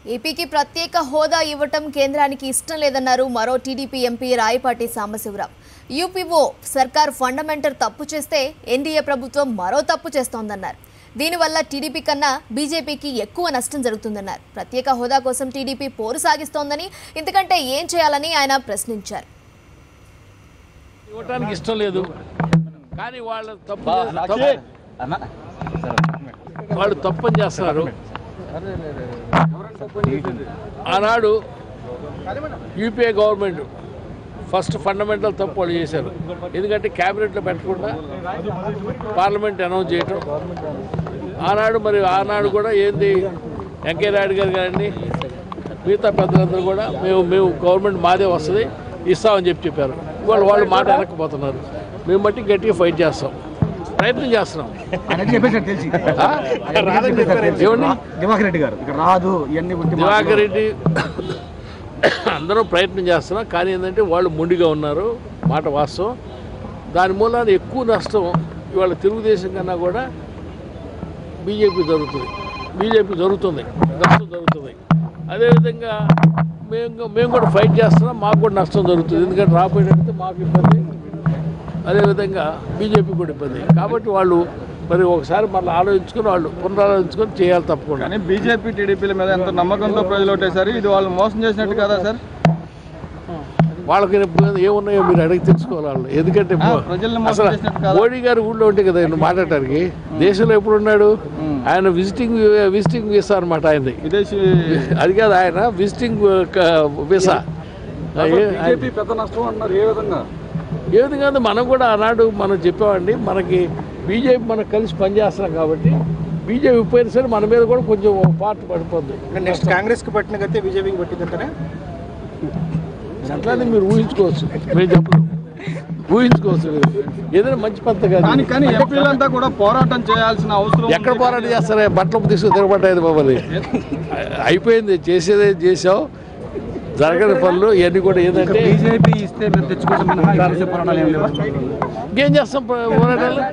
ఏపీకి ప్రత్యేక హోదా ఇవ్వటం కేంద్రానికి ఇష్టం లేదన్నారు మరో TDP MP Rayapati Sambasivarao. UPO సర్కార్ ఫండమెంటల్ తప్పు చేస్తే ఎన్డీఏ ప్రభుత్వం మరో తప్పు చేస్తోందన్నారు. దీనివల్ల టీడీపీ కన్నా బీజేపీకి ఎక్కువ నష్టం జరుగుతుందన్నారు. ప్రత్యేక హోదా కోసం టీడీపీ పోరు సాగిస్తోందని, ఇంతకంటే ఏం చేయాలని ఆయన ప్రశ్నించారు. ఇవ్వడానికి ఇష్టం లేదు కానీ వాళ్ళు తప్పని చేస్తున్నారు. ఆనాడు యూపీఏ గవర్నమెంట్ ఫస్ట్ ఫండమెంటల్ తప్పు వాళ్ళు చేశారు. ఎందుకంటే క్యాబినెట్లో పెట్టకుండా పార్లమెంట్ అనౌన్స్ చేయటం. ఆనాడు కూడా ఏంది వెంకయ్య నాయుడు గారు కానీ మిగతా పెద్దలందరూ కూడా మేము గవర్నమెంట్ మాదే వస్తుంది ఇస్తామని చెప్పారు. ఇవాళ వాళ్ళు మాట వెనక్కిపోతున్నారు. మేము బట్టి గట్టిగా ఫైట్ చేస్తాం, ప్రయత్నం చేస్తున్నాం. దివాకర్ రెడ్డి అందరూ ప్రయత్నం చేస్తున్నాం కానీ ఏంటంటే వాళ్ళు మొండిగా ఉన్నారు, మాట వాస్తవం. దాని మూలాన ఎక్కువ నష్టం ఇవాళ తెలుగుదేశం కన్నా కూడా బీజేపీ జరుగుతుంది, నష్టం జరుగుతుంది. అదేవిధంగా మేము కూడా ఫైట్ చేస్తున్నాం, మాకు కూడా నష్టం జరుగుతుంది. ఎందుకంటే రాబోయేటట్టు మాకు ఇబ్బంది, అదేవిధంగా బీజేపీ కూడా ఇబ్బంది. కాబట్టి వాళ్ళు మరి ఒకసారి మళ్ళీ ఆలోచించుకుని వాళ్ళు పునరాలోచించుకొని చేయాలి తప్పకుండా. కానీ బీజేపీ టీడీపీల మీద ఎంత నమ్మకంతో ప్రజలు ఓటేశారు, ఇది వాళ్ళు మోసం చేసినట్టు కదా సార్? వాళ్ళకి ఏమున్నాయో మీరు అడిగి తెలుసుకోవాలి వాళ్ళు. ఎందుకంటే అసలు మోడీ గారు ఊళ్ళో ఉంటే కదా ఆయన మాట్లాడటానికి. దేశంలో ఎప్పుడు ఉన్నాడు ఆయన? విజిటింగ్ వీసా అనమాట ఆయనది, అది కాదు ఆయన విజిటింగ్ వీసా. పెద్ద నష్టం అంటున్నారు. ఏ విధంగా మనం కూడా ఆనాడు మనం చెప్పామండి, మనకి బీజేపీ మనం కలిసి పనిచేస్తున్నాం కాబట్టి బీజేపీ పోయిన సరే మన మీద కూడా కొంచెం పార్టీ పడిపోద్ది. నెక్స్ట్ కాంగ్రెస్కి పట్టిన గతే బీజేపీకి పట్టిందంటారా? అట్లానే మీరు ఊహించుకోవచ్చు, మేము చెప్పలేదు, ఊహించుకోవచ్చు. ఏదైనా మంచి పద్ధతి కాదు. కానీ ఎంపీలంతా కూడా పోరాటం చేయాల్సిన అవసరం. ఎక్కడ పోరాటం చేస్తారా? బట్టలు తీసుకుని తిరగబడ్డాయి మమ్మల్ని. అయిపోయింది, చేసేదే చేసావు. జరగని పనులు ఇవన్నీ కూడా ఏంటంటే బీజేపీ ఇస్తే మేము తెచ్చుకోవడం. ఏం చేస్తాం పోరాటాలు?